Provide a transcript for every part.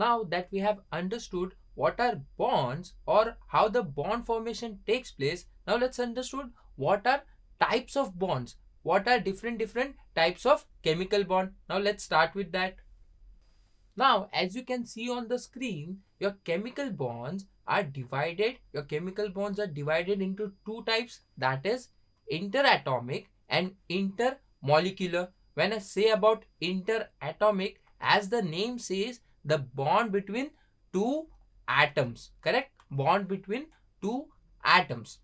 Now that we have understood what are bonds or how the bond formation takes place, now let's understood what are types of bonds, what are different types of chemical bond. Now let's start with that. Now as you can see on the screen, your chemical bonds are divided into two types, that is interatomic and intermolecular. When I say about interatomic, as the name says, the bond between two atoms, correct? Bond between two atoms.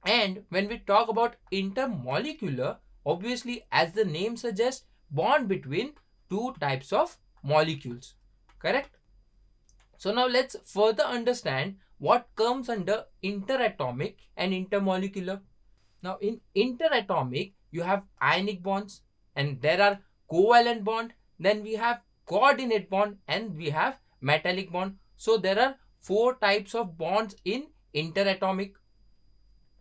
And when we talk about intermolecular, obviously as the name suggests, bond between two types of molecules, correct? So now let's further understand what comes under interatomic and intermolecular. Now in interatomic, you have ionic bonds and there are covalent bond, then we have coordinate bond and we have metallic bond. So there are four types of bonds in interatomic.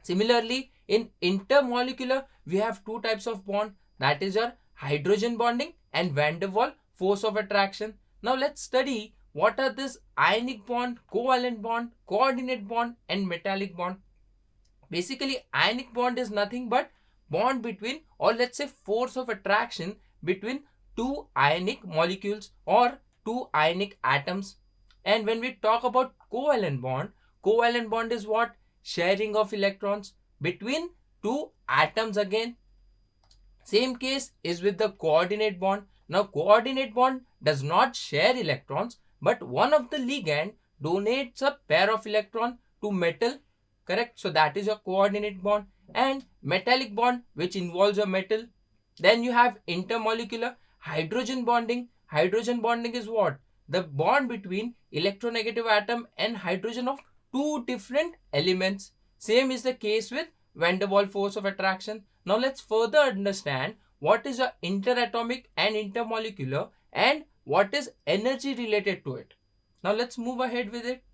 Similarly, in intermolecular, we have two types of bond, that is your hydrogen bonding and van der Waals force of attraction. Now let's study what are this ionic bond, covalent bond, coordinate bond and metallic bond. Basically, ionic bond is nothing but bond between, or let's say force of attraction between two ionic molecules or two ionic atoms. And when we talk about covalent bond is what? Sharing of electrons between two atoms again. Same case is with the coordinate bond. Now coordinate bond does not share electrons, but one of the ligand donates a pair of electron to metal, correct? So that is your coordinate bond. And metallic bond, which involves a metal. Then you have intermolecular hydrogen bonding. Hydrogen bonding is what? The bond between electronegative atom and hydrogen of two different elements. Same is the case with van der Waals force of attraction. Now let's further understand what is a interatomic and intermolecular and what is energy related to it. Now let's move ahead with it.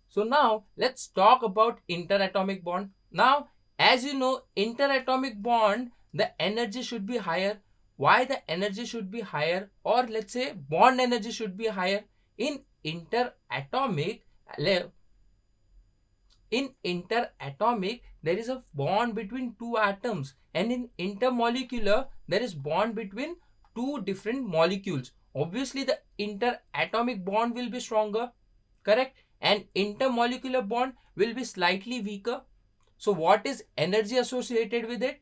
So now let's talk about interatomic bond. Now as you know, interatomic bond, the energy should be higher. Why the energy should be higher, or let's say bond energy should be higher? In interatomic, there is a bond between two atoms, and in intermolecular there is bond between two different molecules. Obviously the interatomic bond will be stronger, correct? And intermolecular bond will be slightly weaker. So what is energy associated with it?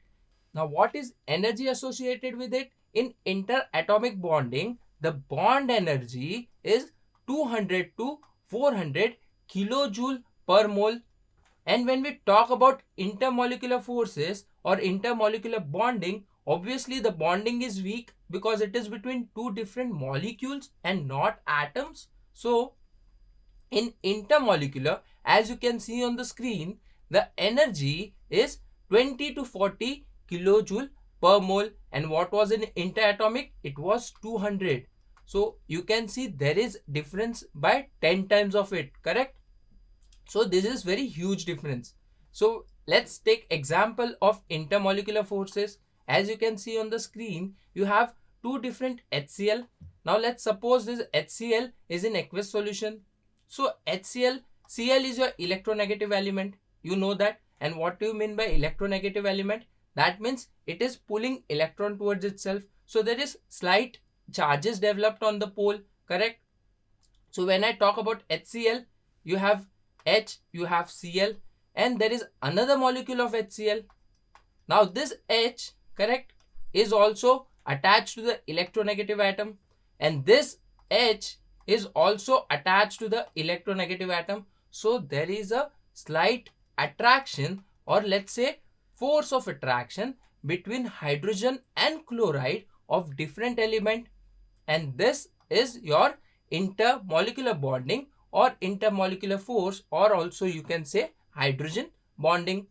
Now what is energy associated with it? In interatomic bonding, the bond energy is 200 to 400 kilojoule per mole. And when we talk about intermolecular forces or intermolecular bonding, obviously the bonding is weak because it is between two different molecules and not atoms. So in intermolecular, as you can see on the screen, the energy is 20 to 40 kilojoule per mole, and what was in interatomic? It was 200. So you can see there is difference by 10 times of it, correct? So this is very huge difference. So let's take example of intermolecular forces. As you can see on the screen, you have two different HCl. Now let's suppose this HCl is in aqueous solution. So Cl is your electronegative element. You know that. And what do you mean by electronegative element? That means it is pulling electron towards itself. So there is slight charges developed on the pole, correct? So when I talk about HCl, you have H, you have Cl, and there is another molecule of HCl. Now this H, correct, is also attached to the electronegative atom, and this H is also attached to the electronegative atom. So there is a slight attraction, or let's say force of attraction, between hydrogen and chloride of different element, and this is your intermolecular bonding or intermolecular force, or also you can say hydrogen bonding.